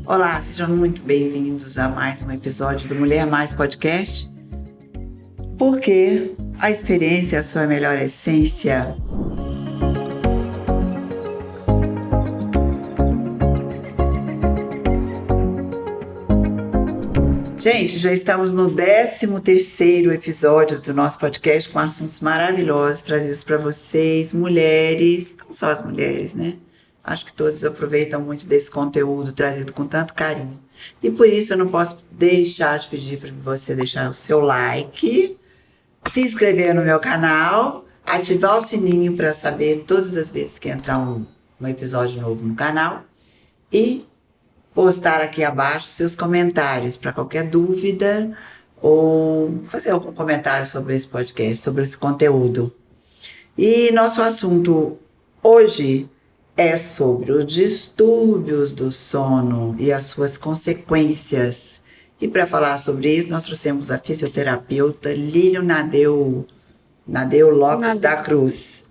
Olá, sejam muito bem-vindos a mais um episódio do Mulher Mais Podcast, porque a experiência é a sua melhor essência. Gente, já estamos no 13º episódio do nosso podcast com assuntos maravilhosos trazidos para vocês, mulheres, não só as mulheres, né? Acho que todos aproveitam muito desse conteúdo trazido com tanto carinho. E por isso eu não posso deixar de pedir para você deixar o seu like, se inscrever no meu canal, ativar o sininho para saber todas as vezes que entrar um episódio novo no canal e postar aqui abaixo seus comentários para qualquer dúvida ou fazer algum comentário sobre esse podcast, sobre esse conteúdo. E nosso assunto hoje é sobre os distúrbios do sono e as suas consequências. E para falar sobre isso, nós trouxemos a fisioterapeuta Lilian Nadeu Lopes da Cruz.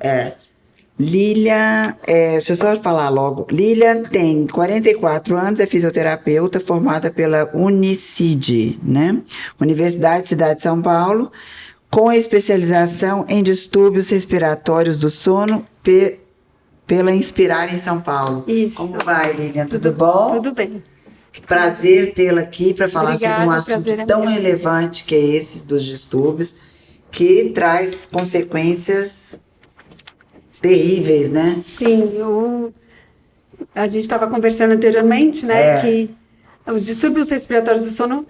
Lilian, deixa eu só falar logo. Lilian tem 44 anos, é fisioterapeuta formada pela Unicid, né? Universidade Cidade de São Paulo, com especialização em distúrbios respiratórios do sono pela Inspirar em São Paulo. Isso. Como vai, Lilian? Tudo bom? Tudo bem. Que prazer tê-la aqui para falar sobre um assunto tão relevante que é esse dos distúrbios, que traz consequências terríveis, né? Sim, a gente estava conversando anteriormente, né, que os distúrbios respiratórios do sono,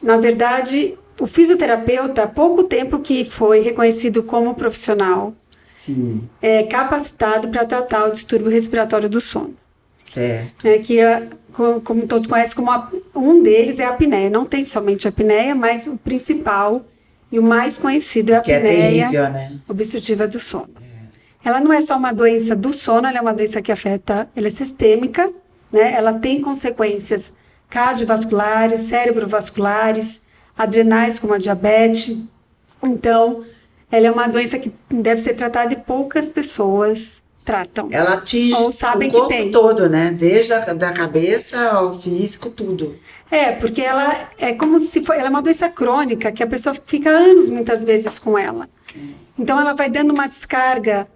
na verdade, o fisioterapeuta, há pouco tempo que foi reconhecido como profissional, sim, é capacitado para tratar o distúrbio respiratório do sono. Certo. Como todos conhecem, um deles é a apneia. Não tem somente a apneia, mas o principal e o mais conhecido é a apneia obstrutiva do sono. Ela não é só uma doença do sono, ela é uma doença que afeta, ela é sistêmica, né? Ela tem consequências cardiovasculares, cerebrovasculares, adrenais, como a diabetes. Então, ela é uma doença que deve ser tratada e poucas pessoas tratam. Ela atinge ou sabem o corpo que tem. todo, né? Desde da cabeça ao físico, tudo. Porque ela é como se ela é uma doença crônica, que a pessoa fica anos, muitas vezes, com ela. Então, ela vai dando uma descarga,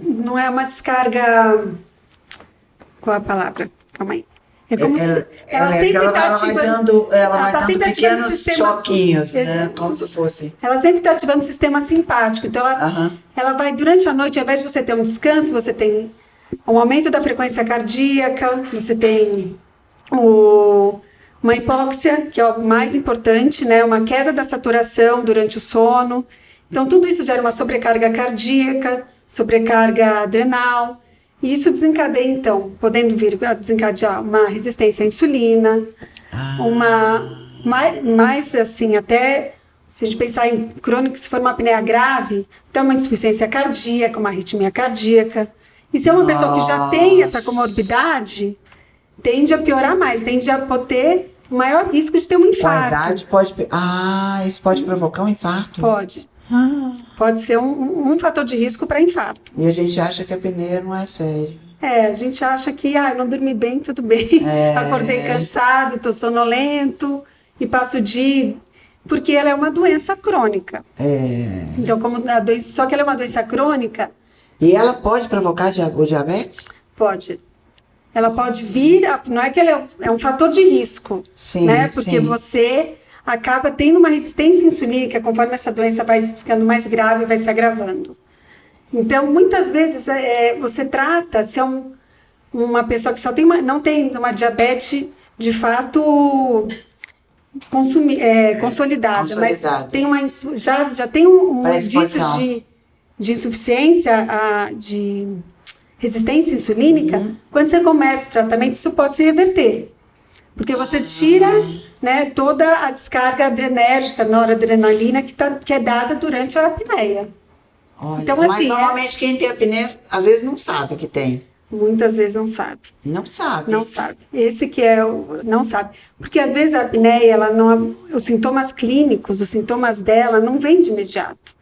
não é uma descarga, qual a palavra? Calma aí. É como se ela sempre está ativando. Ela vai dando pequenos choquinhos, né? Como se fosse. Ela sempre está ativando o sistema simpático. Então, ela vai, durante a noite, ao invés de você ter um descanso, você tem um aumento da frequência cardíaca, você tem uma hipóxia, que é o mais importante, né? Uma queda da saturação durante o sono. Então, tudo isso gera uma sobrecarga cardíaca, sobrecarga adrenal. E isso desencadeia, então, podendo vir a desencadear uma resistência à insulina, mais assim, até se a gente pensar em crônico, se for uma apneia grave, então uma insuficiência cardíaca, uma arritmia cardíaca. E se é uma pessoa que já tem essa comorbidade, tende a piorar mais, tende a ter maior risco de ter um infarto. A idade pode... isso pode provocar um infarto? Pode. Pode ser um fator de risco para infarto. E a gente acha que a apneia não é sério. A gente acha que eu não dormi bem, tudo bem. Acordei cansado, estou sonolento e passo o dia... Porque ela é uma doença crônica. Então, só que ela é uma doença crônica... E ela pode provocar o diabetes? Pode. Ela pode vir... Não é que ela é um fator de risco. Sim, né? Porque você acaba tendo uma resistência insulínica conforme essa doença vai ficando mais grave e vai se agravando. Então, muitas vezes, você trata, se é uma pessoa que não tem uma diabetes, de fato, consolidada, mas tem já tem um indício de insuficiência, de resistência insulínica. Quando você começa o tratamento, isso pode se reverter. Porque você tira, né, toda a descarga adrenérgica, noradrenalina, que é dada durante a apneia. Olha, então, mas normalmente quem tem apneia, às vezes não sabe que tem. Muitas vezes não sabe. Não sabe. Não sabe. Esse que não sabe. Porque às vezes a apneia, os sintomas clínicos, os sintomas dela não vêm de imediato.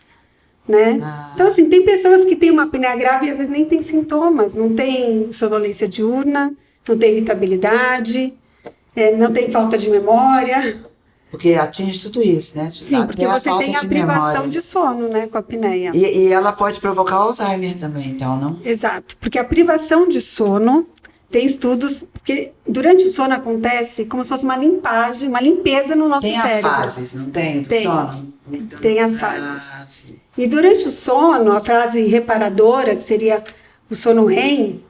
né? Então, assim, tem pessoas que têm uma apneia grave e às vezes nem tem sintomas, não tem sonolência diurna, não tem irritabilidade, não tem falta de memória. Porque atinge tudo isso, né? Sim, porque você tem a privação de sono, né, com a apneia. E ela pode provocar Alzheimer também, então, não? Exato, porque a privação de sono, tem estudos, porque durante o sono acontece como se fosse uma limpagem, uma limpeza no nosso cérebro. Tem as fases, não tem, do sono? Então, tem as fases. Sim. E durante o sono, a fase reparadora, que seria o sono REM,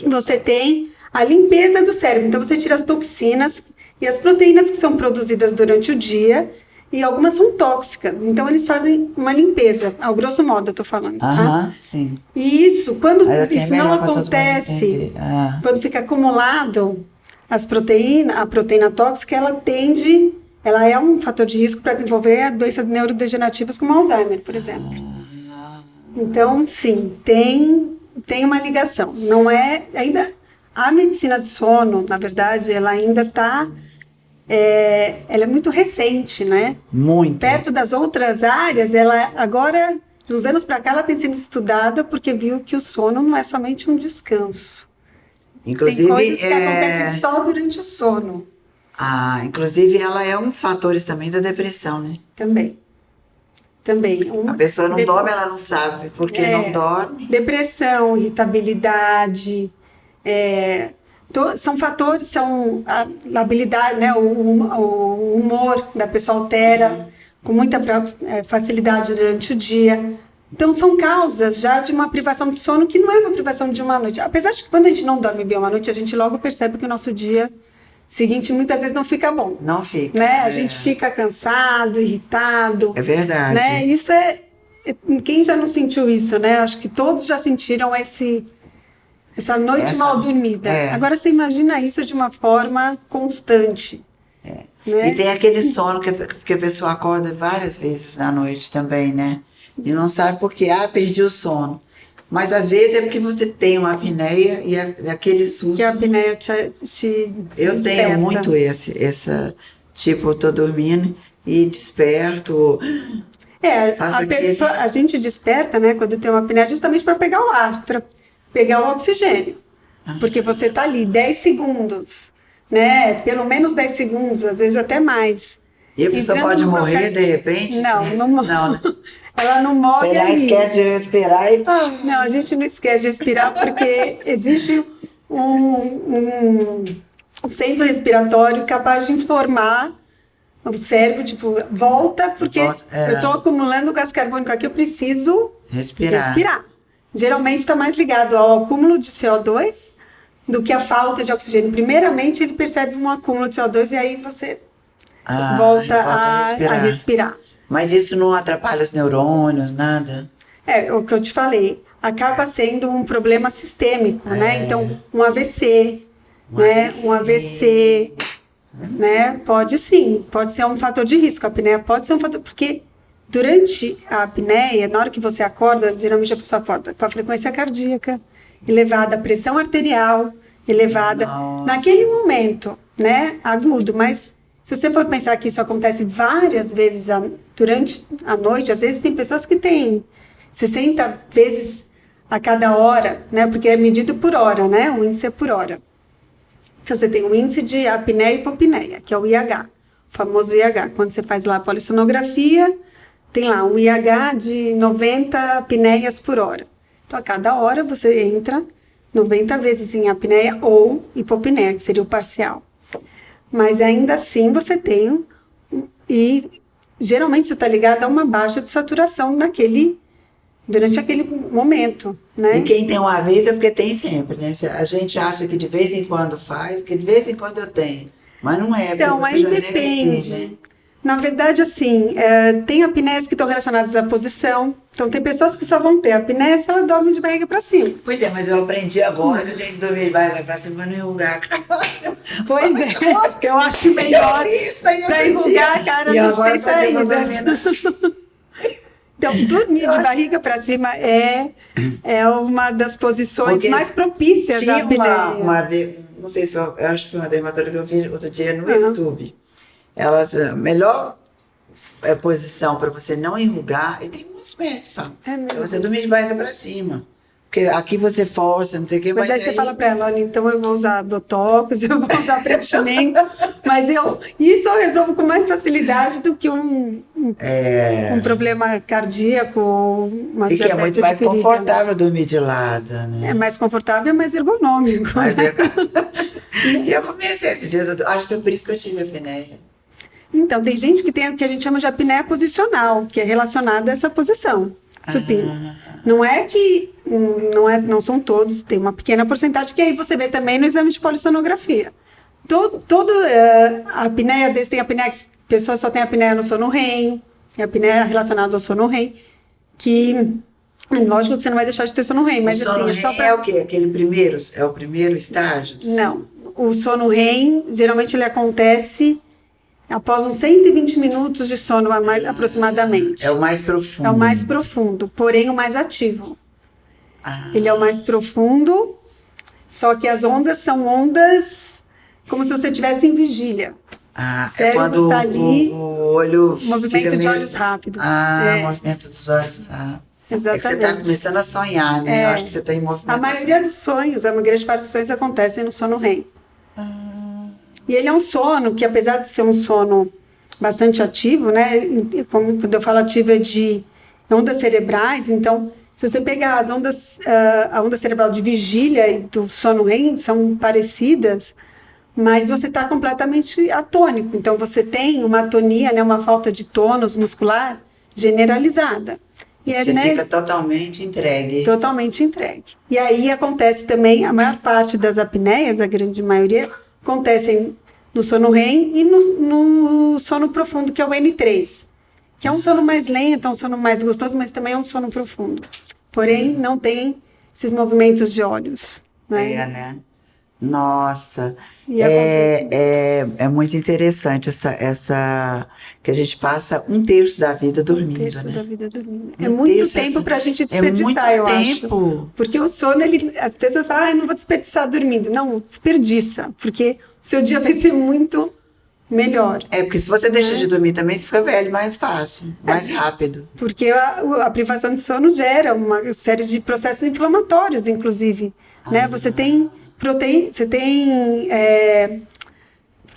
você tem a limpeza do cérebro. Então, você tira as toxinas e as proteínas que são produzidas durante o dia, e algumas são tóxicas. Então, eles fazem uma limpeza, ao grosso modo, eu tô falando. Tá? Sim. E isso, quando assim, isso não acontece, quando fica acumulado a proteína tóxica, ela é um fator de risco para desenvolver doenças neurodegenerativas como Alzheimer, por exemplo. Então, sim, tem uma ligação. Não é ainda a medicina do sono, na verdade, ela ainda está ela é muito recente, né? Muito. Perto das outras áreas, ela agora, de uns anos para cá, ela tem sido estudada porque viu que o sono não é somente um descanso. Inclusive, tem coisas que acontecem só durante o sono. Inclusive ela é um dos fatores também da depressão, né? Também. A pessoa não dorme, ela não sabe porque não dorme. Depressão, irritabilidade, são fatores, são a habilidade, né, o humor da pessoa altera com muita facilidade durante o dia. Então, são causas já de uma privação de sono que não é uma privação de uma noite. Apesar de que quando a gente não dorme bem uma noite, a gente logo percebe que o nosso dia seguinte muitas vezes não fica bom. Não fica. Né? A gente fica cansado, irritado. É verdade. Né? Isso quem já não sentiu isso, né? Acho que todos já sentiram essa noite mal dormida. Agora você imagina isso de uma forma constante. Né? E tem aquele sono que a pessoa acorda várias vezes na noite também, né? E não sabe por quê. Perdi o sono. Mas às vezes é porque você tem uma apneia e aquele susto. Que a apneia te Eu desperta. tenho muito essa tipo, eu tô dormindo e desperto. A gente desperta, né, quando tem uma apneia, justamente para pegar o ar, para pegar o oxigênio. Porque você está ali 10 segundos, né? Pelo menos 10 segundos, às vezes até mais. E a pessoa pode morrer de repente? Não morre. Não, né? Ela não morre. Será que esquece de respirar e pá? Não, a gente não esquece de respirar porque existe um centro respiratório capaz de informar o cérebro, tipo, volta, porque eu estou acumulando gás carbônico aqui, eu preciso respirar. Geralmente está mais ligado ao acúmulo de CO2 do que a falta de oxigênio. Primeiramente, ele percebe um acúmulo de CO2 e aí você volta a respirar. Mas isso não atrapalha os neurônios, nada? O que eu te falei. Acaba sendo um problema sistêmico, né? Então, um AVC, né? Pode ser um fator de risco. A apneia pode ser um fator, porque durante a apneia, na hora que você acorda, geralmente a pessoa acorda com a frequência cardíaca elevada, a pressão arterial elevada, naquele momento, né? Agudo, mas se você for pensar que isso acontece várias vezes durante a noite, às vezes tem pessoas que têm 60 vezes a cada hora, né? Porque é medido por hora, né? O índice é por hora. Então, você tem o índice de apneia e hipopneia, que é o IH, o famoso IH. Quando você faz lá a polissonografia, tem lá um IH de 90 apneias por hora. Então, a cada hora você entra 90 vezes em apneia ou hipopneia, que seria o parcial. Mas ainda assim você tem, e geralmente isso está ligado a uma baixa de saturação durante aquele momento, né? E quem tem uma vez é porque tem sempre, né? A gente acha que de vez em quando faz, que de vez em quando eu tenho, mas não é. Então, aí depende. Ter, né? Na verdade, assim, tem apneias que estão relacionadas à posição. Então, tem pessoas que só vão ter apneia se ela dorme de barriga para cima. Pois é, mas eu aprendi agora que eu tenho que dormir de barriga para cima para não enrugar a cara. Pois é, eu acho melhor para enrugar a cara, a gente tem saídas. Então, dormir de barriga para cima é uma das posições mais propícias à apneia. Não sei se foi, eu acho que foi uma dermatóloga que eu vi outro dia no YouTube. Ela, melhor posição para você não enrugar, e tem muitos médicos que falam, você dormir de barriga para cima. Porque aqui você força, não sei o quê. Mas aí você fala para ela, olha, então eu vou usar botox, eu vou usar preenchimento, mas isso eu resolvo com mais facilidade do que um problema cardíaco, uma diabetes. E que é muito mais confortável dormir de lado, né? É mais confortável e mais ergonômico. E eu comecei esses dias, acho que é por isso que eu tive a apneia. Então, tem gente que tem o que a gente chama de apneia posicional, que é relacionada a essa posição supina. Não é que não são todos, tem uma pequena porcentagem que aí você vê também no exame de polissonografia. A apneia, tem apneia que pessoas só têm apneia no sono REM, a apneia relacionada ao sono REM, que lógico que você não vai deixar de ter sono REM, mas o sono assim, REM é o quê? É o primeiro estágio do sono? Não, o sono REM geralmente ele acontece após uns 120 minutos de sono, aproximadamente. É o mais profundo. É o mais profundo, porém o mais ativo. Ele é o mais profundo, só que as ondas são ondas como se você estivesse em vigília. O cérebro tá ali, o olho movimento de olhos rápidos. Movimento dos olhos rápidos. Exatamente. É que você está começando a sonhar, né? Eu acho que você está em movimento. A maioria dos sonhos, a grande parte dos sonhos acontecem no sono REM. E ele é um sono que, apesar de ser um sono bastante ativo, né? Quando eu falo ativo é de ondas cerebrais, então, se você pegar as ondas, a onda cerebral de vigília e do sono REM são parecidas, mas você está completamente atônico. Então, você tem uma atonia, né? Uma falta de tônus muscular generalizada. E você fica totalmente entregue. Totalmente entregue. E aí acontece também, a maior parte das apneias, a grande maioria, acontecem no sono REM e no sono profundo, que é o N3, que é um sono mais lento, é um sono mais gostoso, mas também é um sono profundo. Porém, não tem esses movimentos de olhos. Né? Né? Nossa, é muito interessante essa que a gente passa 1/3 da vida dormindo. 1/3 da vida dormindo. É muito tempo para a gente desperdiçar, eu acho. Porque o sono, as pessoas falam, não vou desperdiçar dormindo. Não, desperdiça, porque o seu dia vai ser muito melhor. Porque se você deixa de dormir também, você fica velho mais fácil, mais rápido. Porque a privação de sono gera uma série de processos inflamatórios, inclusive. Né? Você tem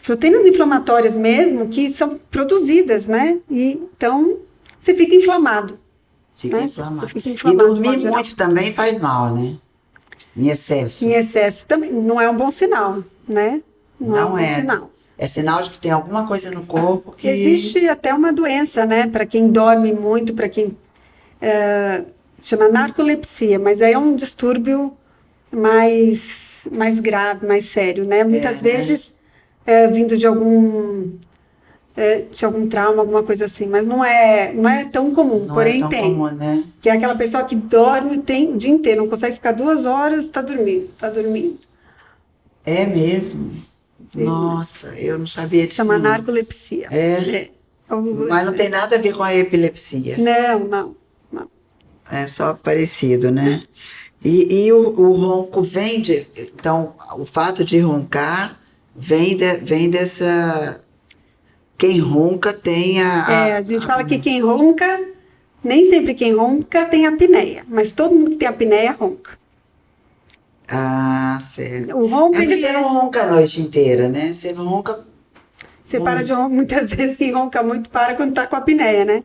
proteínas inflamatórias mesmo que são produzidas, né? E, então, você fica inflamado. Fica inflamado. E dormir muito também faz mal, né? Em excesso. Em excesso também. Não é um bom sinal, né? Não é um bom sinal. É sinal de que tem alguma coisa no corpo que... Existe até uma doença, né? Para quem dorme muito, para quem... chama narcolepsia, mas aí é um distúrbio mais grave, mais sério, né? Muitas vezes vindo de algum trauma, alguma coisa assim, mas não é tão comum, porém é tão tem. Comum, né? Que é aquela pessoa que dorme o dia inteiro, não consegue ficar 2 horas, tá dormindo. É mesmo? Nossa, eu não sabia disso. Chama narcolepsia. Mas não tem nada a ver com a epilepsia. Não. É só parecido, né? E o ronco vem de... Então, o fato de roncar vem dessa... Quem ronca tem a gente fala que quem ronca... Nem sempre quem ronca tem apneia, mas todo mundo que tem apneia ronca. Certo. O ronco, porque você não ronca a noite inteira, né? Você não ronca... Você para de roncar. Muitas vezes quem ronca muito para quando está com apneia, né?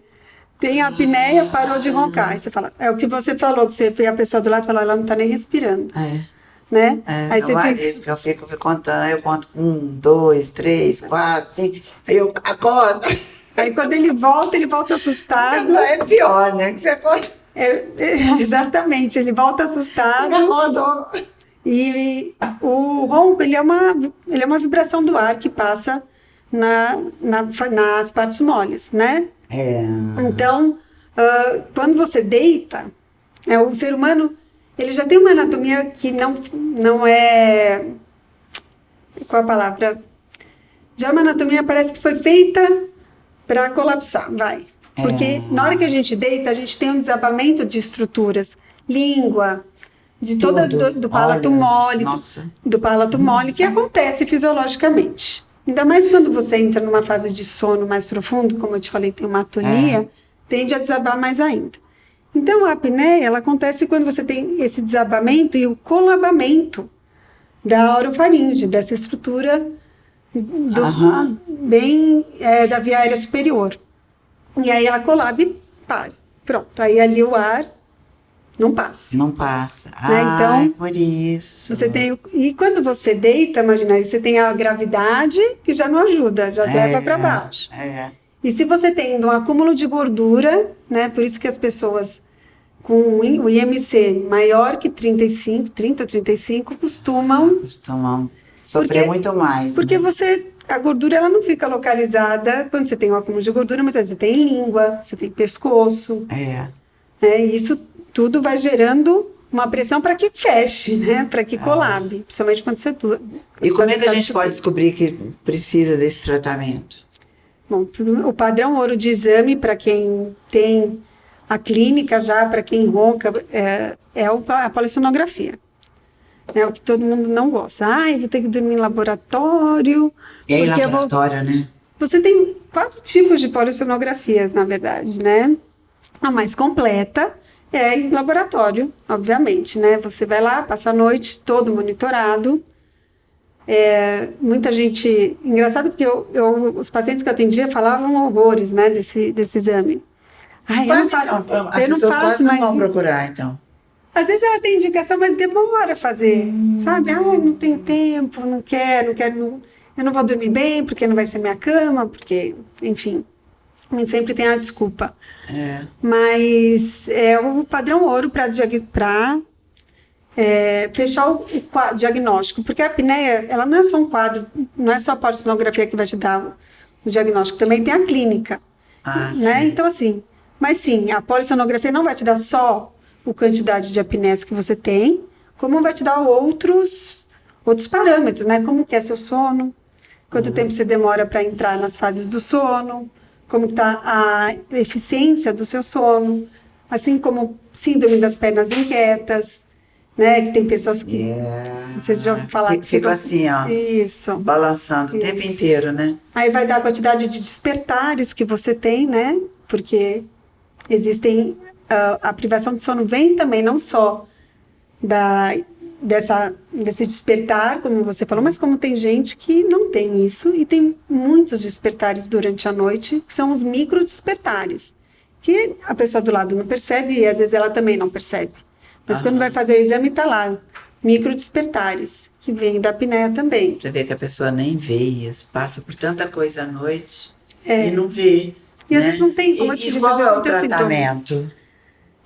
Tem a apneia, parou de roncar. Aí você fala, é o que você falou, que você vê a pessoa do lado e fala, ela não está nem respirando. Né? Aí você que eu fico contando, aí eu conto 1, 2, 3, 4, 5, aí eu acordo. Aí quando ele volta assustado. É pior, né? Que você acorda. Exatamente, ele volta assustado. Você acordou. E o ronco, ele é uma vibração do ar que passa nas partes moles, né? Então, quando você deita, o ser humano, ele já tem uma anatomia que não é... Qual a palavra? Já é uma anatomia, parece que foi feita para colapsar, Porque na hora que a gente deita, a gente tem um desabamento de estruturas, língua, de toda do palato mole, do palato mole, que acontece fisiologicamente. Ainda mais quando você entra numa fase de sono mais profundo, como eu te falei, tem uma atonia, tende a desabar mais ainda. Então, a apneia, ela acontece quando você tem esse desabamento e o colabamento da orofaringe, dessa estrutura da via aérea superior. E aí ela colaba e para. Pronto, aí ali o ar não passa. Não passa. Né? Então, por isso. Você tem, e quando você deita, imagina, aí você tem a gravidade que já não ajuda, já leva para baixo. E se você tem um acúmulo de gordura, né, por isso que as pessoas com o IMC maior que 30 ou 35 costumam sofrer muito mais. Porque né? a gordura ela não fica localizada quando você tem um acúmulo de gordura, mas você tem língua, você tem pescoço. E isso tudo vai gerando uma pressão para que feche, né? Para que colabe, principalmente quando você... E como é que a gente pode descobrir que precisa desse tratamento? Bom, o padrão ouro de exame, para quem tem a clínica já, para quem ronca, é a polissonografia. É o que todo mundo não gosta. Eu vou ter que dormir em laboratório. E aí, laboratório, né? Você tem 4 tipos de polissonografias, na verdade, né? A mais completa é em laboratório, obviamente, né? Você vai lá, passa a noite todo monitorado. Muita gente... Engraçado porque os pacientes que eu atendia falavam horrores, né, desse exame. As pessoas quase não vão procurar, então. Às vezes ela tem indicação, mas demora a fazer, sabe? Não tenho tempo, não quero, eu não vou dormir bem, porque não vai ser minha cama, porque, enfim, sempre tem a desculpa. Mas é o padrão ouro para fechar o diagnóstico, porque a apneia, ela não é só um quadro, não é só a polissonografia que vai te dar o diagnóstico, também tem a clínica, né? Então, assim, mas sim, a polissonografia não vai te dar só a quantidade de apneias que você tem, como vai te dar outros parâmetros, né? Como que é seu sono, quanto tempo você demora para entrar nas fases do sono, como está a eficiência do seu sono, assim como síndrome das pernas inquietas, né? Que tem pessoas que... Não sei se já ouviu falar. Que fica assim, ó. Isso. Balançando o tempo inteiro, né? Aí vai dar a quantidade de despertares que você tem, né? Porque existem... a privação de sono vem também não só desse despertar, como você falou, mas como tem gente que não tem isso, e tem muitos despertares durante a noite, que são os micro despertares, que a pessoa do lado não percebe e às vezes ela também não percebe. Mas quando vai fazer o exame, está lá, micro despertares, que vem da apneia também. Você vê que a pessoa nem vê isso, passa por tanta coisa à noite e não vê. E às vezes não tem, como eu te disse, às vezes não tem tratamento?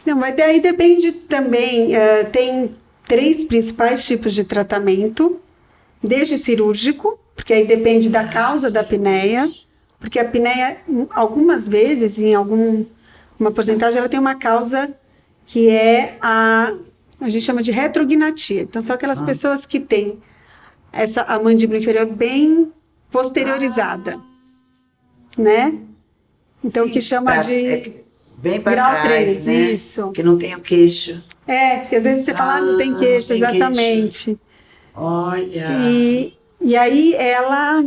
Não, mas daí depende também, tem 3 principais tipos de tratamento, desde cirúrgico, porque aí depende da causa da apneia, porque a apneia, algumas vezes, em uma porcentagem, ela tem uma causa que é a gente chama de retrognatia. Então, são aquelas pessoas que têm a mandíbula inferior bem posteriorizada, né? Então, que chama de... bem para grau trás, 3, né? Isso. Que não tem o queixo. Porque às vezes você fala, não tem queixo, tem exatamente. Queixo. Olha! E aí ela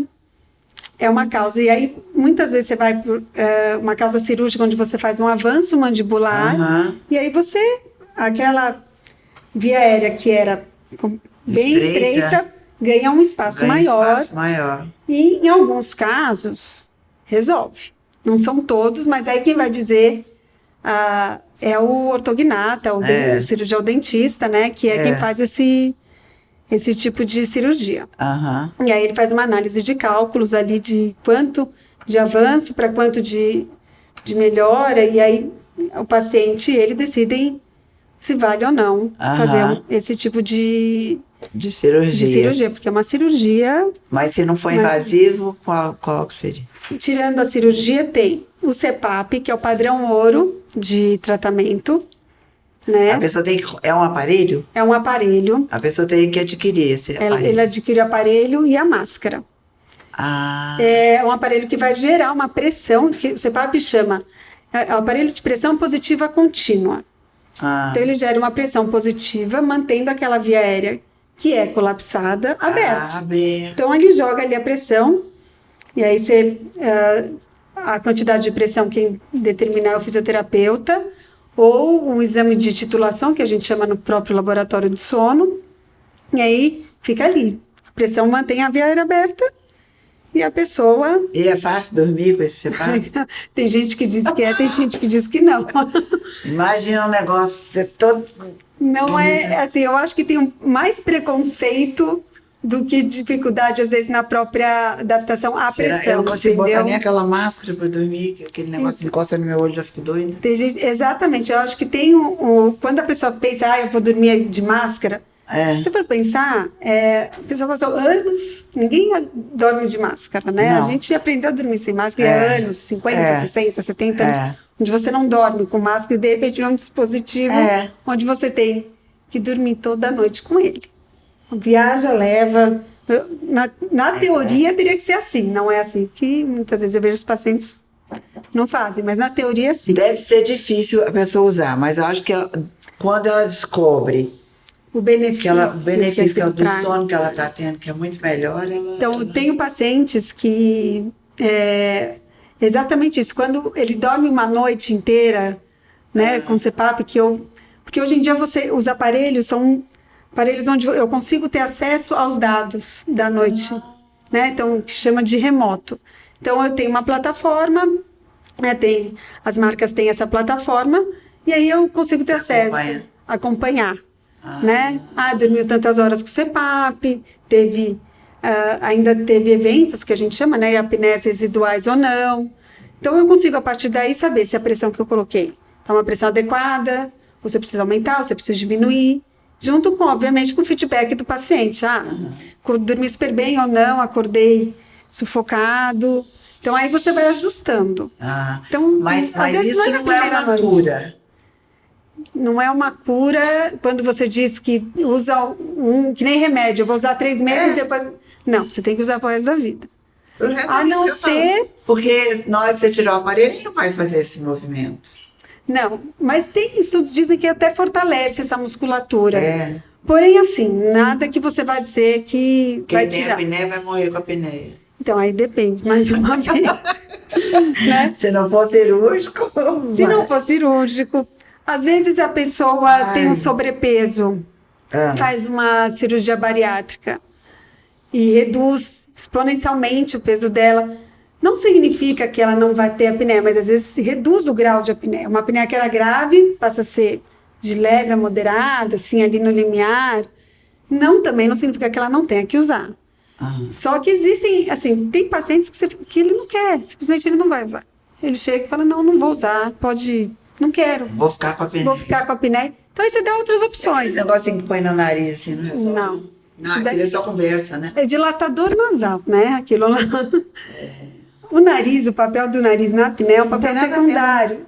é uma causa. E aí, muitas vezes você vai por uma causa cirúrgica onde você faz um avanço mandibular. E aí aquela via aérea que era bem estreita ganha um espaço maior. E em alguns casos, resolve. Não são todos, mas aí quem vai dizer é o ortognata, o cirurgião dentista, né? Que é quem faz esse tipo de cirurgia. E aí ele faz uma análise de cálculos ali de quanto de avanço para quanto de melhora, e aí o paciente, ele decide se vale ou não fazer esse tipo de cirurgia, porque é uma cirurgia... Mas se não for invasivo, qual que seria? Tirando a cirurgia, tem o CPAP, que é o padrão ouro de tratamento, né? A pessoa tem que... É um aparelho? É um aparelho. A pessoa tem que adquirir esse aparelho. Ele adquire o aparelho e a máscara. É um aparelho que vai gerar uma pressão, que o CPAP chama... É um aparelho de pressão positiva contínua. Então, ele gera uma pressão positiva, mantendo aquela via aérea que é colapsada, aberta. Então, ele joga ali a pressão E aí a quantidade de pressão quem determina é o fisioterapeuta, ou um exame de titulação, que a gente chama no próprio laboratório do sono, e aí fica ali. A pressão mantém a via aérea aberta e a pessoa... E é fácil dormir com esse CPAP? Tem gente que diz que é, tem gente que diz que não. Imagina um negócio, você todo... Não é, assim, eu acho que tem mais preconceito do que dificuldade, às vezes, na própria adaptação à pressão. Eu não consigo botar nem aquela máscara para dormir, que aquele negócio encosta no meu olho, já fico doida. Tem gente, exatamente, eu acho que tem quando a pessoa pensa, eu vou dormir de máscara, se for pensar, a pessoa passou anos, ninguém dorme de máscara, né? Não. A gente aprendeu a dormir sem máscara há anos, 50, 60, 70 anos, onde você não dorme com máscara e de repente é um dispositivo onde você tem que dormir toda noite com ele. Viaja, leva. Na teoria teria que ser assim, não é assim que muitas vezes eu vejo os pacientes não fazem, mas na teoria sim. Deve ser difícil a pessoa usar, mas eu acho que quando ela descobre o benefício que é o do sono que ela está tendo, que é muito melhor. Então, eu tenho pacientes que exatamente isso, quando ele dorme uma noite inteira, né, com CPAP, porque hoje em dia os aparelhos são aparelhos onde eu consigo ter acesso aos dados da noite, né? Então, chama de remoto. Então, eu tenho uma plataforma, né? As marcas têm essa plataforma, e aí eu consigo ter acesso, acompanhar, né? Dormiu tantas horas com CPAP, ainda teve eventos que a gente chama, né? Apneias residuais ou não. Então, eu consigo, a partir daí, saber se a pressão que eu coloquei está uma pressão adequada, ou se eu preciso aumentar, ou se eu preciso diminuir. Junto com, obviamente, com o feedback do paciente. Dormi super bem ou não, acordei sufocado. Então, aí você vai ajustando. Então, mas isso não é uma cura. Não é uma cura quando você diz que usa que nem remédio. Eu vou usar 3 meses e depois... Não, você tem que usar pro resto da vida. A não ser... Porque na hora que você tirar o aparelho, ele não vai fazer esse movimento. Não, mas tem estudos que dizem que até fortalece essa musculatura. Porém, assim, nada que você vai dizer que vai tirar. Quem tem apneia vai morrer com a apneia. Então, aí depende, mais uma vez. Né? Se não for cirúrgico... Se não for cirúrgico, às vezes a pessoa tem um sobrepeso, faz uma cirurgia bariátrica e reduz exponencialmente o peso dela. Não significa que ela não vai ter apneia, mas às vezes se reduz o grau de apneia. Uma apneia que era grave passa a ser de leve a moderada, assim, ali no limiar. Também não significa que ela não tenha que usar. Só que existem, assim, tem pacientes que ele não quer, simplesmente ele não vai usar. Ele chega e fala, não vou usar, não quero. Vou ficar com a apneia. Vou ficar com a apneia. Então aí você dá outras opções. Esse negocinho que põe no nariz, assim, não é só... Não, aquilo é só conversa, né? É dilatador nasal, né? Aquilo lá... O nariz, o papel do nariz na apneia é um papel secundário.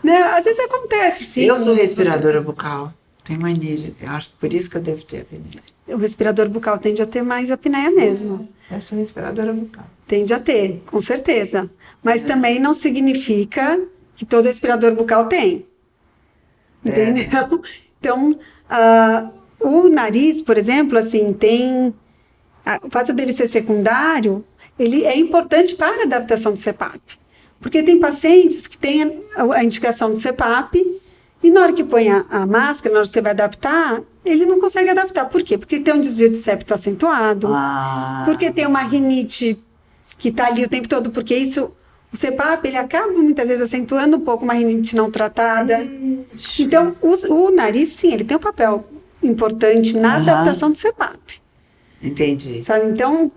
Né? Às vezes acontece, sim. Eu sou respiradora bucal. Tenho mania. Acho que por isso que eu devo ter apneia. O respirador bucal tende a ter mais apneia mesmo. Eu sou respiradora bucal. Tende a ter, com certeza. Mas também não significa que todo respirador bucal tem. Entendeu? Então, o nariz, por exemplo, assim, tem... o fato dele ser secundário... ele é importante para a adaptação do CPAP. Porque tem pacientes que têm a indicação do CPAP e na hora que põe a máscara, na hora que você vai adaptar, ele não consegue adaptar. Por quê? Porque tem um desvio de septo acentuado, porque tem uma rinite que está ali o tempo todo, porque o CPAP, ele acaba muitas vezes acentuando um pouco uma rinite não tratada. Então, o nariz, sim, ele tem um papel importante na adaptação do CPAP. Entendi. Sabe? Então,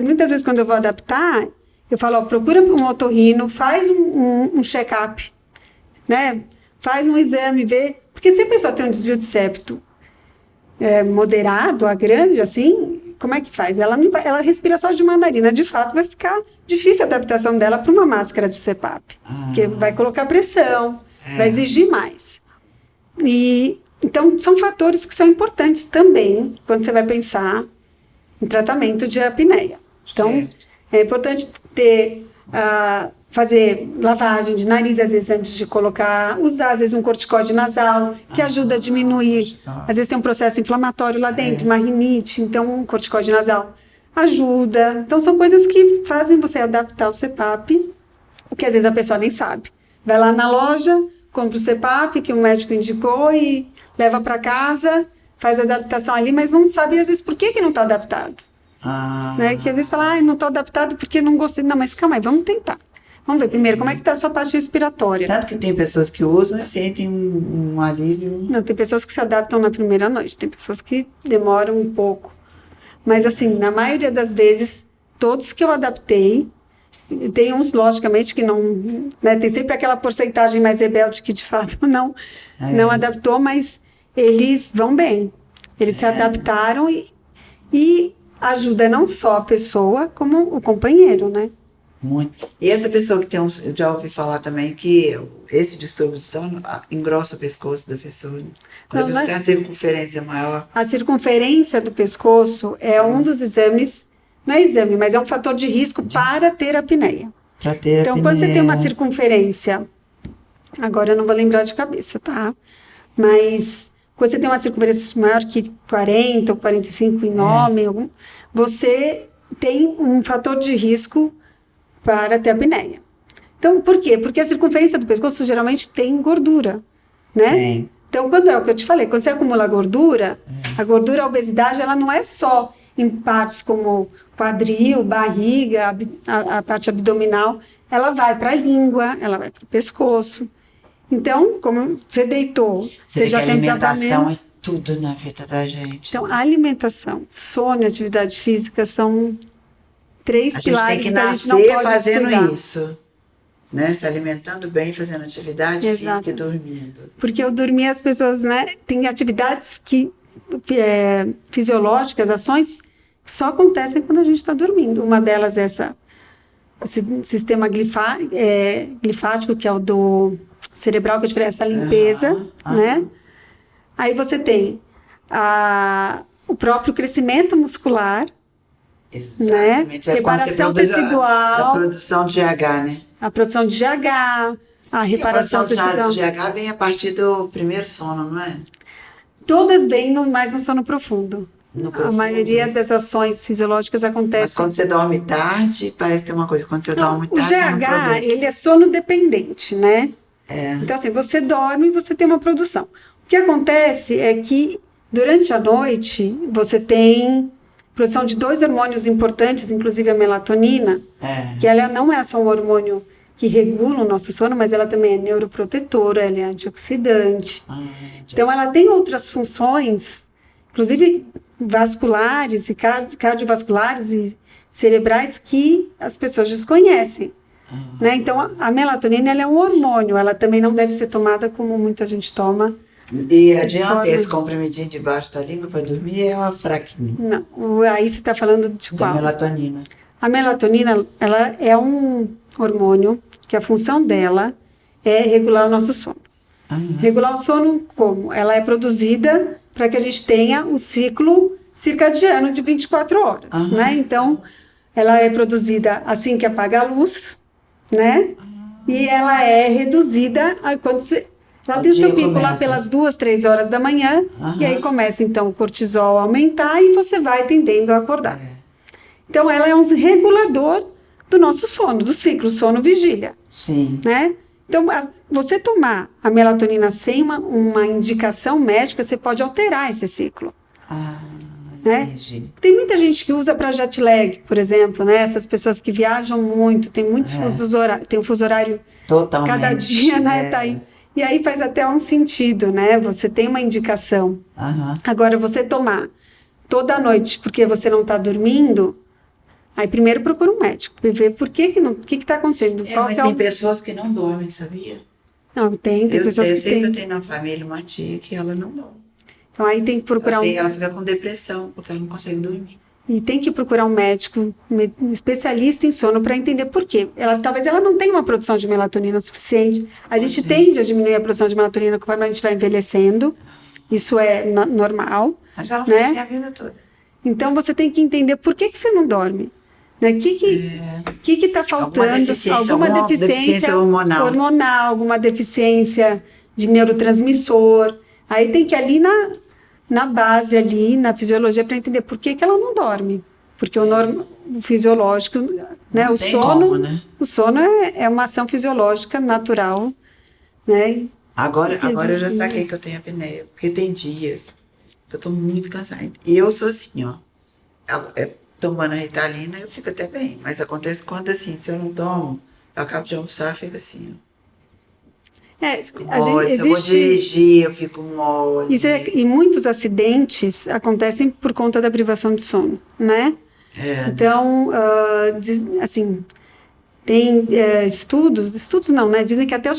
muitas vezes quando eu vou adaptar, eu falo, procura um otorrino, faz um check-up, né? Faz um exame, vê. Porque se a pessoa tem um desvio de septo moderado a grande, assim, como é que faz? Ela respira só de uma narina. De fato, vai ficar difícil a adaptação dela para uma máscara de CPAP. Porque vai colocar pressão, vai exigir mais. Então, são fatores que são importantes também quando você vai pensar em tratamento de apneia. Então, é importante fazer lavagem de nariz, às vezes, antes de usar, às vezes, um corticóide nasal, que ajuda a diminuir. Às vezes tem um processo inflamatório lá dentro, uma rinite, então um corticóide nasal ajuda. Então, são coisas que fazem você adaptar o CPAP, que às vezes a pessoa nem sabe. Vai lá na loja, compra o CPAP que o médico indicou e leva para casa, faz a adaptação ali, mas não sabe às vezes por que não está adaptado. Né? Que às vezes fala, não estou adaptado porque não gostei. Não, mas calma aí, vamos tentar. Vamos ver primeiro como é que está a sua parte respiratória. Tanto que tem pessoas que usam e sentem um alívio. Não, tem pessoas que se adaptam na primeira noite, tem pessoas que demoram um pouco. Mas assim, na maioria das vezes, todos que eu adaptei, tem uns, logicamente, que não... Né, tem sempre aquela porcentagem mais rebelde que, de fato, não adaptou, mas eles vão bem. Eles se adaptaram e ajuda não só a pessoa, como o companheiro, né? Muito. E essa pessoa que tem eu já ouvi falar também que esse distúrbio do sono engrossa o pescoço da pessoa. Quando a pessoa tem a circunferência maior. A circunferência do pescoço é um dos exames... Não é exame, mas é um fator de risco para ter apneia. Então, quando você tem uma circunferência, agora eu não vou lembrar de cabeça, tá? Mas quando você tem uma circunferência maior que 40 ou 45 em homem, você tem um fator de risco para ter apneia. Então, por quê? Porque a circunferência do pescoço geralmente tem gordura, né? Então, quando é o que eu te falei, quando você acumula gordura, a gordura, a obesidade, ela não é só em partes como quadril, barriga, a parte abdominal, ela vai para a língua, ela vai para o pescoço. Então, como você deitou, você já tem desatamento. Alimentação é tudo na vida da gente. Então, a alimentação, sono e atividade física são 3 pilares que a gente não pode descuidar. A gente tem que nascer fazendo isso, né? Se alimentando bem, fazendo atividade física e dormindo. Porque eu dormir, as pessoas, né, têm atividades fisiológicas, ações que só acontecem quando a gente está dormindo. Uma delas é esse sistema glifático, que é o do cerebral, que eu te falei, essa limpeza, né? Aí você tem o próprio crescimento muscular, exatamente. Né? Reparação tecidual. A produção de GH, né? A produção de GH, a reparação tecidual. A produção de GH vem a partir do primeiro sono, não é? Todas vêm mais no sono profundo. A maioria das ações fisiológicas acontece. Mas quando você dorme tarde, parece ter uma coisa. Quando você dorme tarde, você não produz. O GH, ele é sono dependente, né? Então, assim, você dorme e você tem uma produção. O que acontece é que, durante a noite, você tem produção de 2 hormônios importantes, inclusive a melatonina, que ela não é só um hormônio que regula o nosso sono, mas ela também é neuroprotetora, ela é antioxidante. Então, ela tem outras funções, inclusive vasculares e cardiovasculares e cerebrais, que as pessoas desconhecem. Né? Então, a melatonina, ela é um hormônio, ela também não deve ser tomada como muita gente toma. E adianta esse comprimidinho debaixo da língua para dormir, é uma fraquinha? Não, aí você está falando de qual? Da melatonina. A melatonina, ela é um hormônio que a função dela é regular o nosso sono. Regular o sono como? Ela é produzida para que a gente tenha o ciclo circadiano de 24 horas, né? Então, ela é produzida assim que apaga a luz, né? E ela é reduzida quando você... Ela tem o seu pico lá pelas 2, 3 horas da manhã, e aí começa, então, o cortisol a aumentar e você vai tendendo a acordar. Então, ela é um regulador do nosso sono, do ciclo sono-vigília. Sim. Né? Então, você tomar a melatonina sem uma indicação médica, você pode alterar esse ciclo. Né? Tem muita gente que usa para jet lag, por exemplo, né? Essas pessoas que viajam muito, tem muitos fusos horários, tem um fuso horário totalmente, cada dia, né? Tá aí. E aí faz até um sentido, né? Você tem uma indicação. Agora, você tomar toda noite porque você não está dormindo, aí primeiro procura um médico, para ver por que está acontecendo. Mas tem pessoas que não dormem, sabia? Não, tem pessoas que têm. Eu tenho na família uma tia que ela não dorme. Então aí tem que procurar ela fica com depressão, porque ela não consegue dormir. E tem que procurar um médico, especialista em sono, para entender por quê. Talvez ela não tenha uma produção de melatonina suficiente. A gente tende a diminuir a produção de melatonina conforme a gente vai envelhecendo. Isso é normal. Mas ela faz assim a vida toda. Então você tem que entender por que você não dorme. Né? O que está faltando? Alguma deficiência hormonal, alguma deficiência de neurotransmissor. Aí tem que ir ali na base, ali na fisiologia, para entender por que ela não dorme. Porque o fisiológico, né? O sono, como, né? O sono é uma ação fisiológica natural, né? Agora eu já saquei que eu tenho apneia, porque tem dias que eu tô muito cansada. E eu sou assim, ó, tomando a Ritalina eu fico até bem, mas acontece quando assim, se eu não tomo, eu acabo de almoçar, fico assim, ó. Se eu vou dirigir, eu fico mole. E muitos acidentes acontecem por conta da privação de sono, né? Então, assim, tem estudos não, né? Dizem que até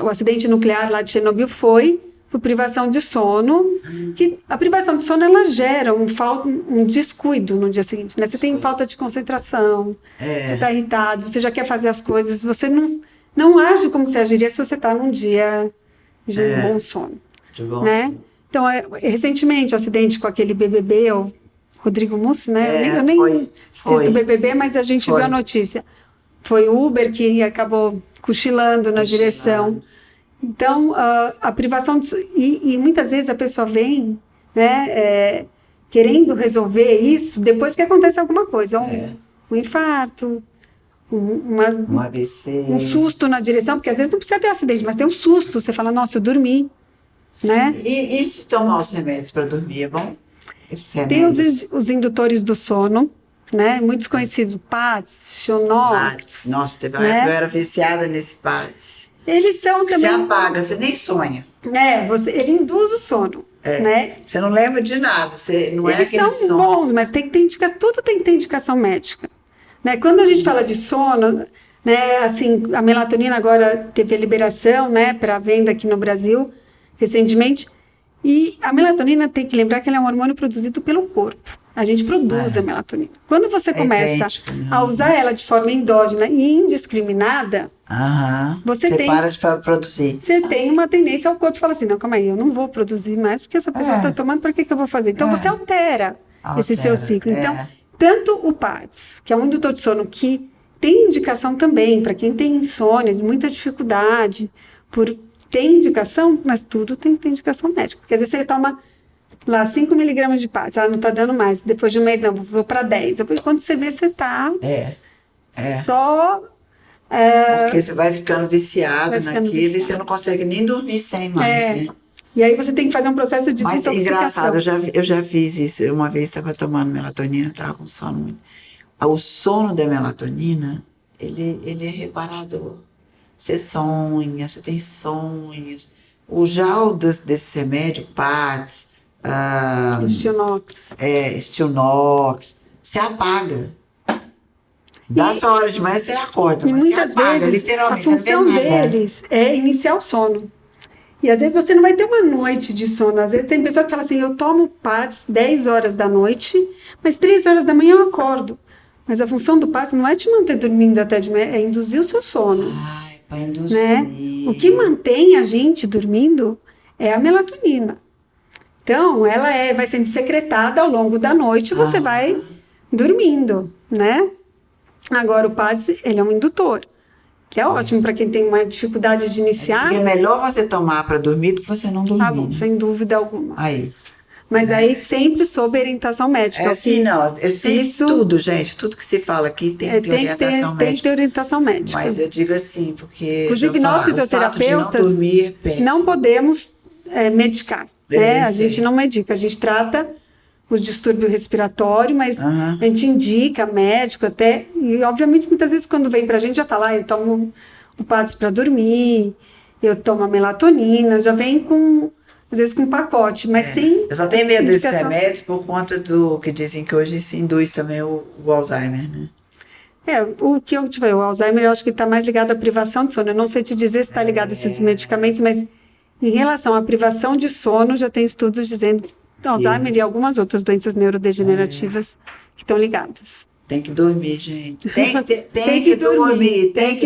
o acidente nuclear lá de Chernobyl foi por privação de sono, que a privação de sono, ela gera um descuido no dia seguinte, né? Você tem falta de concentração, você está irritado, você já quer fazer as coisas, você não age como você agiria se você está num dia de um bom sono, né? Então, recentemente, o acidente com aquele BBB, o Rodrigo Mussi, né? Eu nem assisto BBB, mas a gente viu a notícia. Foi o Uber que acabou cochilando na direção. Então, a privação e muitas vezes a pessoa vem, né, querendo resolver isso depois que acontece alguma coisa, um infarto, um AVC, um susto na direção, porque às vezes não precisa ter um acidente, mas tem um susto, você fala, nossa, eu dormi, né? E se tomar os remédios para dormir, é bom? Tem os indutores do sono, né? Muitos conhecidos, PADS, Xionox. Nossa, teve uma época que eu era viciada nesse PADS. Eles são também... Você apaga, você nem sonha. Ele induz o sono, né? Você não lembra de nada, não Eles são bons, mas tem que ter tudo tem que ter indicação médica. Né? Quando a gente fala de sono, né, assim, a melatonina agora teve a liberação, né, para venda aqui no Brasil, recentemente, e a melatonina tem que lembrar que ela é um hormônio produzido pelo corpo. A gente produz a melatonina. Quando você começa a usar ela de forma endógena e indiscriminada, você para de produzir. Você tem uma tendência ao corpo falar assim, não, calma aí, eu não vou produzir mais, porque essa pessoa está tomando, para que eu vou fazer? Então você altera esse seu ciclo. Então, tanto o PADS, que é um indutor de sono que tem indicação também para quem tem insônia, muita dificuldade, tem indicação, mas tudo tem que ter indicação médica. Porque às vezes você toma lá 5 miligramas de PADS, não está dando mais, depois de um mês não, vou para 10. Depois quando você vê, você está só... porque você vai ficando viciado naquilo e você não consegue nem dormir sem mais, né? E aí você tem que fazer um processo de desintoxicação. Mas é engraçado, eu já fiz isso. Eu uma vez estava tomando melatonina, estava com sono muito. O sono da melatonina, ele é reparador. Você sonha, você tem sonhos. Desse remédio, PADS, Stilnox, você apaga. Dá sua hora de manhã, você acorda, mas muitas você apaga, vezes, literalmente. A função deles é iniciar o sono. E às vezes você não vai ter uma noite de sono. Às vezes tem pessoa que fala assim, eu tomo PADS 10 horas da noite, mas 3 horas da manhã eu acordo. Mas a função do PADS não é te manter dormindo até de manhã, é induzir o seu sono. Para induzir. Né? O que mantém a gente dormindo é a melatonina. Então, ela vai sendo secretada ao longo da noite e você vai dormindo, né? Agora, o PADS, ele é um indutor, que é ótimo para quem tem uma dificuldade de iniciar. É melhor você tomar para dormir do que você não dormir. Bom, sem dúvida alguma. Aí. Mas aí sempre sob orientação médica. Tudo, gente, tudo que se fala aqui tem que ter orientação médica. Tem que ter orientação médica. Mas eu digo assim, porque... Inclusive, nós fisioterapeutas não podemos medicar. Né? A gente não medica, a gente trata os distúrbios respiratórios, mas a gente indica médico até, e obviamente muitas vezes quando vem pra gente já fala, eu tomo o PADS para dormir, eu tomo a melatonina, já vem com, às vezes com pacote, mas sem... Eu só tenho medo desses remédios por conta do que dizem que hoje se induz também o Alzheimer, né? O Alzheimer eu acho que está mais ligado à privação de sono, eu não sei te dizer se está ligado a esses medicamentos, mas em relação à privação de sono, já tem estudos dizendo Alzheimer e algumas outras doenças neurodegenerativas que estão ligadas. Tem que dormir, gente. Tem que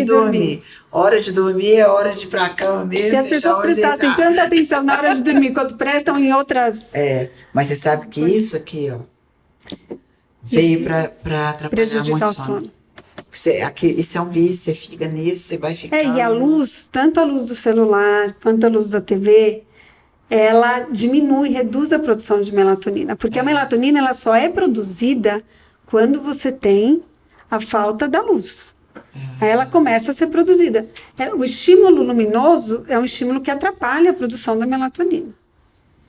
dormir. Hora de dormir é hora de ir pra cama mesmo. Se as pessoas prestassem tanta atenção na hora de dormir quanto prestam em outras... mas você sabe que isso aqui, ó, veio pra atrapalhar muito o sono. Isso é um vício, você fica nisso, você vai ficando... E a luz, tanto a luz do celular quanto a luz da TV... ela reduz a produção de melatonina, porque a melatonina ela só é produzida quando você tem a falta da luz. Aí ela começa a ser produzida. O estímulo luminoso é um estímulo que atrapalha a produção da melatonina.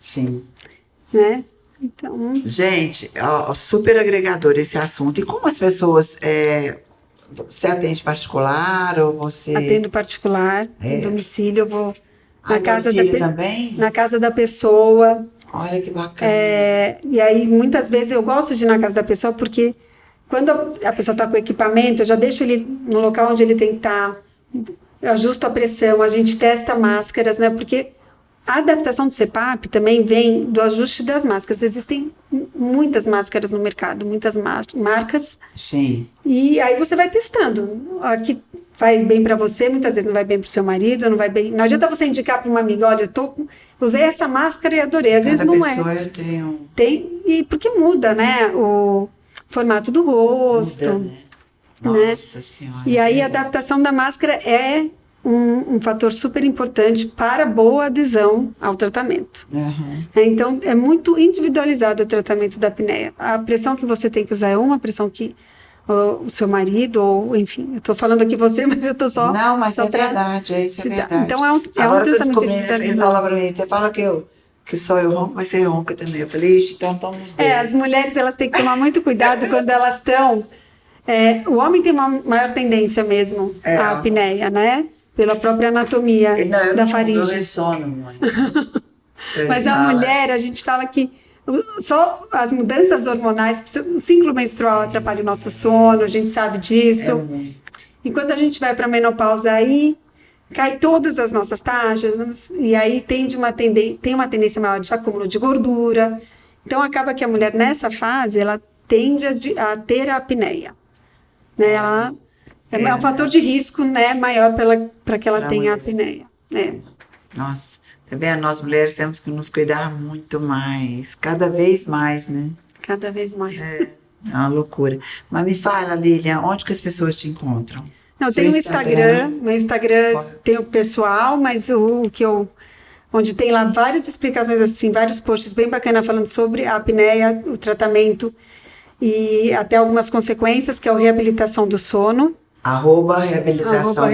Sim. Né? Então... Gente, super agregador esse assunto. E como as pessoas... você atende particular ou você... Atendo particular, em domicílio, eu vou... também? Na casa da pessoa. Olha que bacana. E aí, muitas vezes, eu gosto de ir na casa da pessoa, porque quando a pessoa está com equipamento, eu já deixo ele no local onde ele tem que estar, eu ajusto a pressão, a gente testa máscaras, né? Porque a adaptação do CPAP também vem do ajuste das máscaras. Existem muitas máscaras no mercado, muitas marcas. Sim. E aí você vai testando. Aqui vai bem para você, muitas vezes não vai bem para o seu marido, não vai bem. Não adianta você indicar para uma amiga, olha, usei essa máscara e adorei. Às vezes não é. Eu tenho... E porque muda, né? O formato do rosto. Muda, né? Nossa Senhora. E aí a adaptação da máscara é um fator super importante para boa adesão ao tratamento. Uhum. Então, é muito individualizado o tratamento da apneia. A pressão que você tem que usar é uma pressão que o seu marido, ou enfim, eu estou falando aqui você, mas eu estou só... Não, mas só é verdade, isso é verdade. Então, agora um eu estou descobrindo, ele individualizado. fala para mim, você fala que só eu ronco, mas você ronca também. Eu falei, ixi, então toma os dois. As mulheres, elas têm que tomar muito cuidado quando elas estão... o homem tem uma maior tendência mesmo à apneia, né? Pela própria anatomia da faringe. Eu ressono muito. Mas a mulher, a gente fala que só as mudanças hormonais, o ciclo menstrual atrapalha o nosso sono, a gente sabe disso. E quando a gente vai para a menopausa, aí cai todas as nossas taxas, e aí tem uma tendência maior de acúmulo de gordura. Então acaba que a mulher nessa fase, ela tende a ter a apneia. Né? Ela é um fator de risco, né, maior para que ela tenha a apneia. Nossa, tá vendo? Nós mulheres temos que nos cuidar muito mais, cada vez mais, né? Cada vez mais. É uma loucura. Mas me fala, Lilian, onde que as pessoas te encontram? Não, tem o Instagram. No Instagram tem o pessoal, mas onde tem lá várias explicações, assim, vários posts bem bacanas falando sobre a apneia, o tratamento e até algumas consequências, que é o reabilitação do sono. @reabilitação.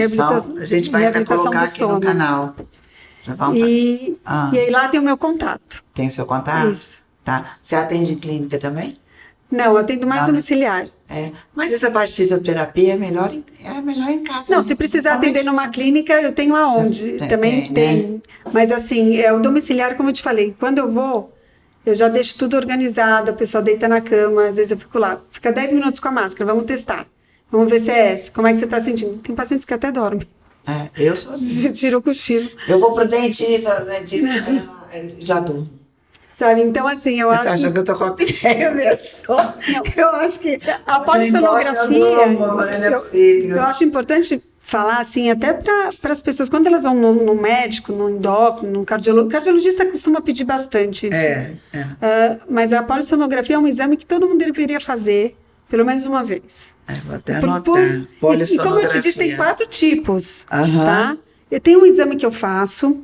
A gente vai até colocar aqui no canal. Já vamos e aí lá tem o meu contato. Tem o seu contato? Isso. Tá. Você atende em clínica também? Não, eu atendo mais domiciliar. Mas essa parte de fisioterapia é melhor em casa. Não, se precisar atender numa clínica, eu tenho aonde. Também tem. Né? Mas assim, o domiciliar, como eu te falei, quando eu vou, eu já deixo tudo organizado, a pessoa deita na cama, às vezes eu fico lá, fica 10 minutos com a máscara, vamos testar. Vamos ver se é essa. Como é que você está sentindo? Tem pacientes que até dormem. Eu sou assim. Tira o cochilo. Eu vou pro dentista já durmo. Sabe? Então, assim, eu acho... Você acha que eu tô com a apneia mesmo? Eu acho que a polissonografia... Eu acho importante falar, assim, até para as pessoas, quando elas vão no médico, no endócrino, no cardiologista, o cardiologista costuma pedir bastante isso. Mas a polissonografia é um exame que todo mundo deveria fazer pelo menos uma vez. Vou até anotar. E como eu te disse, tem 4 tipos, tá? Eu tenho um exame que eu faço,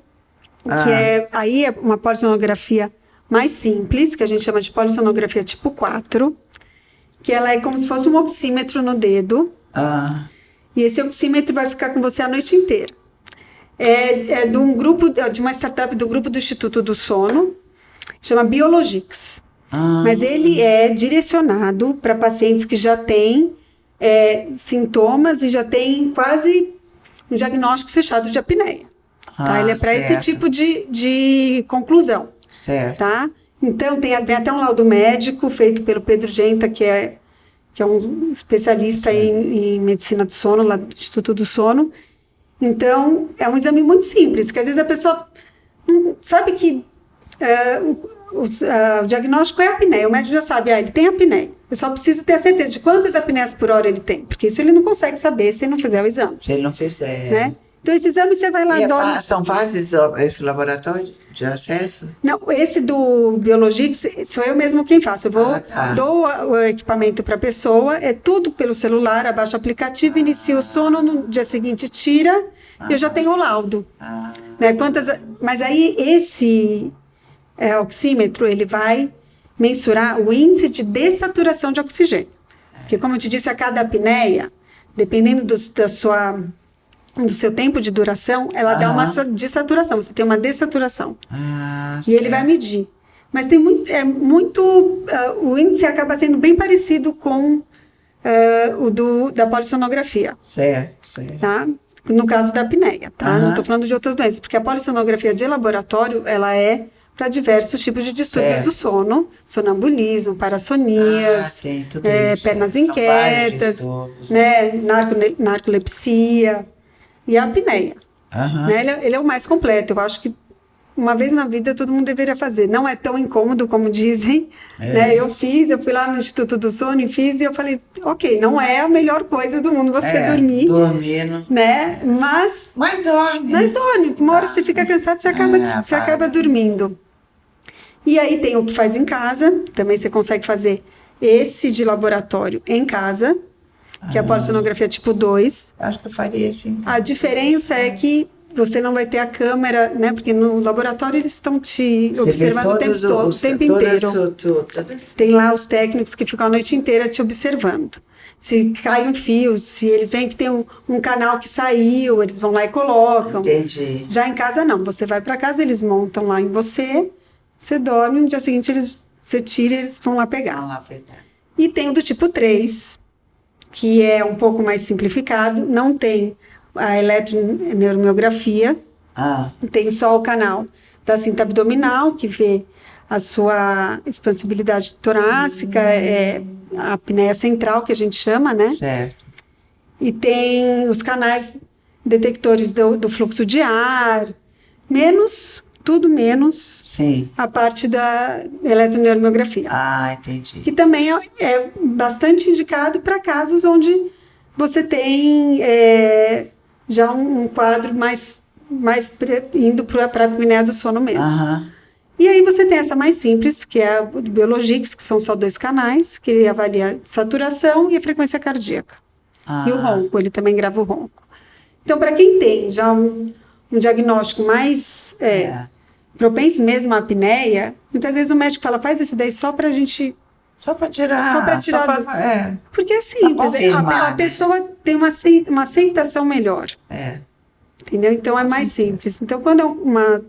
que aí é uma polissonografia mais simples, que a gente chama de polissonografia tipo 4, que ela é como se fosse um oxímetro no dedo, e esse oxímetro vai ficar com você a noite inteira. É de uma startup do grupo do Instituto do Sono, chama Biologix. Mas ele é direcionado para pacientes que já têm sintomas e já têm quase um diagnóstico fechado de apneia. Tá? Ele é para esse tipo de conclusão. Certo. Tá? Então, tem até um laudo médico feito pelo Pedro Genta, que é um especialista em medicina do sono, lá do Instituto do Sono. Então, é um exame muito simples, que às vezes a pessoa sabe que o diagnóstico é apneia, o médico já sabe, ele tem apneia. Eu só preciso ter a certeza de quantas apneias por hora ele tem, porque isso ele não consegue saber se não fizer o exame. Se ele não fizer. Né? Então, esse exame você vai lá... São fases esse laboratório de acesso? Não, esse do Biologix sou eu mesmo quem faço. Eu dou o equipamento para a pessoa, é tudo pelo celular, abaixa o aplicativo, inicia o sono, no dia seguinte tira, e eu já tenho o laudo. Né? Mas aí esse oxímetro, ele vai mensurar o índice de dessaturação de oxigênio. Porque, como eu te disse, a cada apneia, dependendo do seu tempo de duração, ela dá uma dessaturação. Você tem uma dessaturação. E ele vai medir. Mas tem o índice acaba sendo bem parecido com da polissonografia. Certo. Tá? No caso da apneia, tá? Não estou falando de outras doenças, porque a polissonografia de laboratório, ela é para diversos tipos de distúrbios do sono, sonambulismo, parassonias, tem tudo isso. pernas inquietas, né? Narcolepsia e a apneia. Né? Ele é o mais completo. Eu acho que uma vez na vida todo mundo deveria fazer. Não é tão incômodo como dizem. Né? Eu fui lá no Instituto do Sono e fiz, e eu falei, ok, não é a melhor coisa do mundo você dormir. Dormindo. Né? Mas dorme. Mas dorme. Uma hora você fica cansado, você acaba dormindo. E aí tem o que faz em casa. Também você consegue fazer esse de laboratório em casa, que é a polissonografia tipo 2. Acho que eu faria sim. A diferença é que você não vai ter a câmera, né? Porque no laboratório eles estão te observando o tempo inteiro. Tem lá os técnicos que ficam a noite inteira te observando. Se cai um fio, se eles veem que tem um canal que saiu, eles vão lá e colocam. Entendi. Já em casa não, você vai para casa, eles montam lá em você dorme, no dia seguinte você tira e eles vão lá pegar. E tem o do tipo 3, que é um pouco mais simplificado, não tem a eletroneuromiografia, tem só o canal da cinta abdominal, que vê a sua expansibilidade torácica, a apneia central, que a gente chama, né? Certo. E tem os canais detectores do fluxo de ar, tudo menos Sim. a parte da eletroneuromiografia. Entendi. Que também é bastante indicado para casos onde você tem já um quadro mais indo para a apneia do sono mesmo. E aí você tem essa mais simples, que é a do Biologix, que são só 2 canais, que ele avalia a saturação e a frequência cardíaca. E o ronco, ele também grava o ronco. Então, para quem tem já um diagnóstico mais propenso mesmo à apneia, muitas vezes o médico fala, faz esse daí só para a gente... Só para tirar. Porque é simples. A pessoa tem uma aceitação melhor. Entendeu? Então é mais simples. Então, quando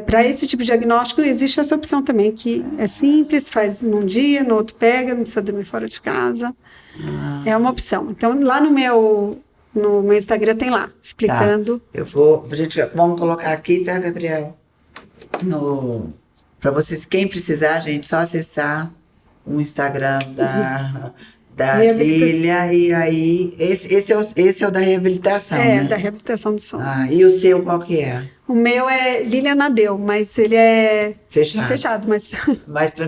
para esse tipo de diagnóstico, existe essa opção também, que é simples, faz num dia, no outro pega, não precisa dormir fora de casa. É uma opção. Então, lá no meu Instagram tem lá, explicando. Vamos colocar aqui, tá, Gabriel? Para vocês, quem precisar, gente, só acessar o Instagram da Lília, e aí, esse é o da reabilitação, né? Da reabilitação do sono. E o seu, qual que é? O meu é Lília Nadeu, mas ele é fechado, mas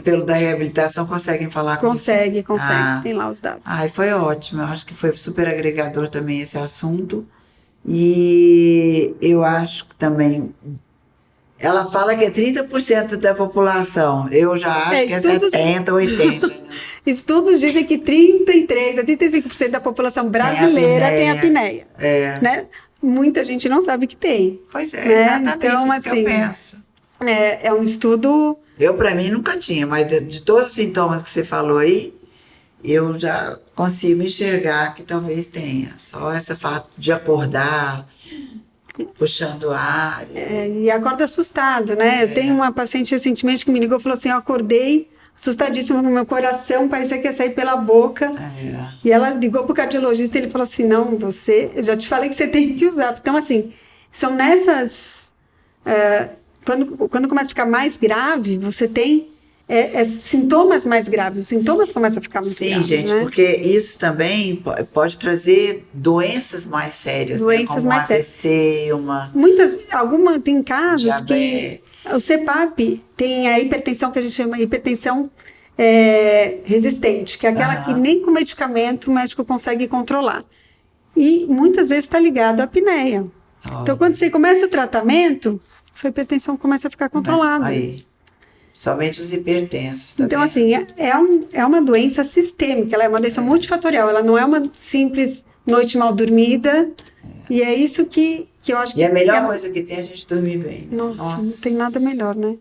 pelo da reabilitação conseguem falar com você? Consegue, tem lá os dados. Foi ótimo, eu acho que foi super agregador também esse assunto, e eu acho que também... Ela fala que é 30% da população. Eu já acho que é 70%, 80%. Né? Estudos dizem que 33% a 35% da população brasileira tem apneia. Né? Muita gente não sabe que tem. Pois é, né? exatamente então, isso que eu penso. É um estudo... Eu, para mim, nunca tinha, mas de todos os sintomas que você falou aí, eu já consigo enxergar que talvez tenha. Só esse fato de acordar... puxando ar. E acorda assustado, né? Eu tenho uma paciente recentemente que me ligou e falou assim, eu acordei assustadíssima no meu coração, parecia que ia sair pela boca. E ela ligou pro cardiologista e ele falou assim, não, eu já te falei que você tem que usar. Então, assim, são nessas... quando começa a ficar mais grave, você tem sintomas mais graves, os sintomas começam a ficar muito graves. Sim, gente, né? Porque isso também pode trazer doenças mais sérias, doenças né? Como mais AVC, tem casos diabetes. Que o CPAP tem a hipertensão que a gente chama hipertensão resistente, que é aquela que nem com medicamento o médico consegue controlar. E muitas vezes está ligado à apneia. Então, quando você começa o tratamento, sua hipertensão começa a ficar controlada. Somente os hipertensos. Tá então, assim, é uma doença sistêmica, ela é uma doença multifatorial, ela não é uma simples noite mal dormida, e é isso que eu acho que... E a melhor coisa que tem é a gente dormir bem. Nossa, não tem nada melhor, né?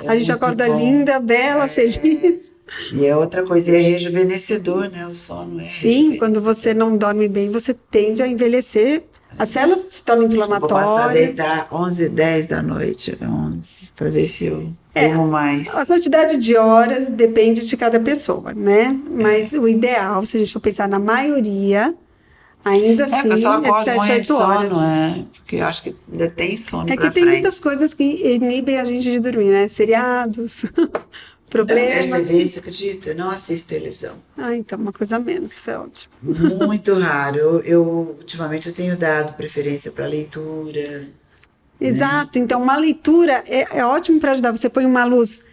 A gente acorda linda, bela, feliz. E é outra coisa, é rejuvenescedor, né? O sono é Sim, quando você não dorme bem, você tende a envelhecer. As células se tornam inflamatórias. Vou passar a deitar 11, 10 da noite, 11, para ver se eu durmo mais. A quantidade de horas depende de cada pessoa, né? Mas o ideal, se a gente for pensar na maioria, ainda assim, é de 7 a 8 horas. Sono, porque eu acho que ainda tem sono pra frente. É que tem muitas coisas que inibem a gente de dormir, né? Seriados, problemas. Eu TV, você acredita? Eu não assisto televisão. Então, uma coisa a menos, isso é ótimo. Muito raro. Ultimamente, eu tenho dado preferência para leitura. Exato, então uma leitura é ótimo para ajudar. Você põe uma luz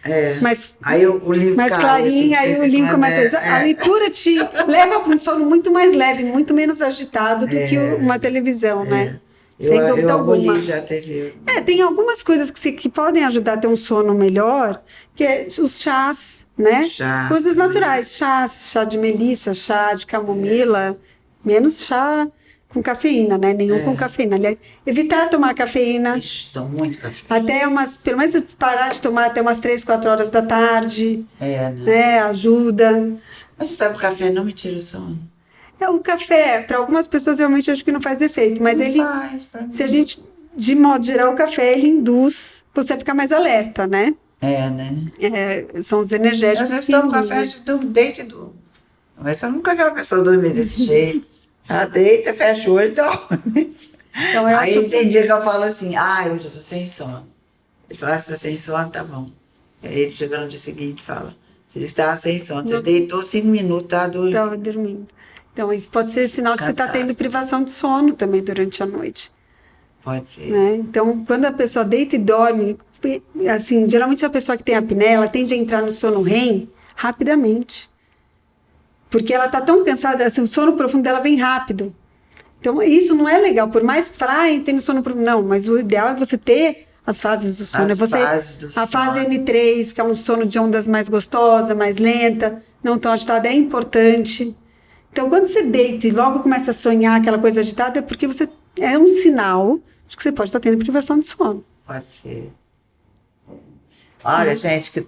mais, aí o livro mais clarinha, aí o livro começa a leitura te leva para um sono muito mais leve, muito menos agitado do que uma televisão, né? Sem dúvida alguma. Já teve. Tem algumas coisas que podem ajudar a ter um sono melhor, que é os chás, né? Coisas naturais, chá de melissa, chá de camomila, menos chá com cafeína, né? Nenhum com cafeína. Aliás, evitar tomar cafeína. Estou muito café. Pelo menos parar de tomar até umas 3, 4 horas da tarde. Né? Ajuda. Mas você sabe que o café não me tira o sono. O café, para algumas pessoas, realmente acho que não faz efeito. Mas se a gente, de modo geral, o café, ele induz você a ficar mais alerta, né? Né? São os energéticos que induzem. Eu tomo café, deito e durmo. Mas eu nunca vi uma pessoa dormir desse jeito. Ela deita, fecha o olho e dorme. Então, aí tem dia que eu falo assim, hoje eu tô sem sono. Ele fala, você tá sem sono, tá bom. Aí ele chega no dia seguinte e fala, você está sem sono, você deitou 5 minutos, tá dormindo. Estava dormindo. Então, isso pode ser sinal de que você está tendo privação de sono também durante a noite. Pode ser. Né? Então, quando a pessoa deita e dorme, assim, geralmente a pessoa que tem apneia, ela tende a entrar no sono REM rapidamente. Porque ela está tão cansada, assim, o sono profundo dela vem rápido. Então, isso não é legal. Por mais que fale, tem no sono profundo. Não, mas o ideal é você ter as fases do sono. A fase N3, que é um sono de ondas mais gostosa, mais lenta, não tão agitada, é importante. Então, quando você deita e logo começa a sonhar aquela coisa agitada, é porque é um sinal de que você pode estar tendo privação de sono. Pode ser. Olha, gente,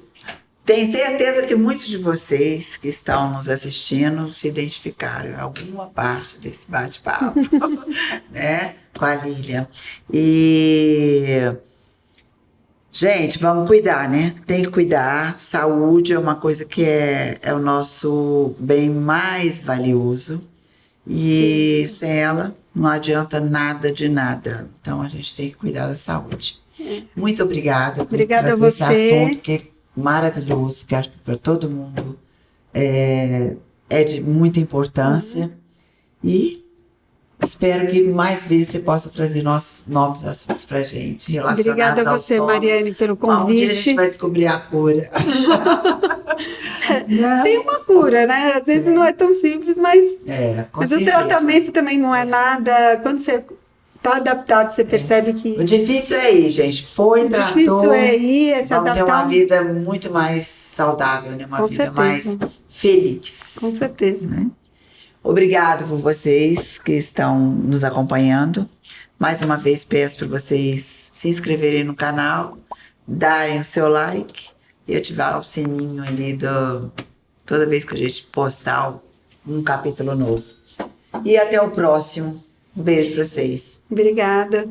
tenho certeza que muitos de vocês que estão nos assistindo se identificaram em alguma parte desse bate-papo, né, com a Lilian. E, gente, vamos cuidar, né? Tem que cuidar. Saúde é uma coisa que é o nosso bem mais valioso. E sem ela, não adianta nada de nada. Então, a gente tem que cuidar da saúde. Muito obrigada por trazer esse assunto que é maravilhoso, que acho que para todo mundo é de muita importância. E espero que mais vezes você possa trazer novos assuntos para a gente, relacionados Obrigada a você, Mariane, pelo convite. Um dia a gente vai descobrir a cura. Tem uma cura, né? Às vezes não é tão simples, mas o tratamento também não é nada. Quando você está adaptado, você percebe que... O difícil é ir, gente. Tratou. O difícil é ir, se adaptar. Vamos ter uma vida muito mais saudável, né? Uma vida mais feliz. Com certeza. Né? Obrigado por vocês que estão nos acompanhando. Mais uma vez, peço para vocês se inscreverem no canal, darem o seu like e ativar o sininho ali toda vez que a gente postar um capítulo novo. E até o próximo. Um beijo para vocês. Obrigada.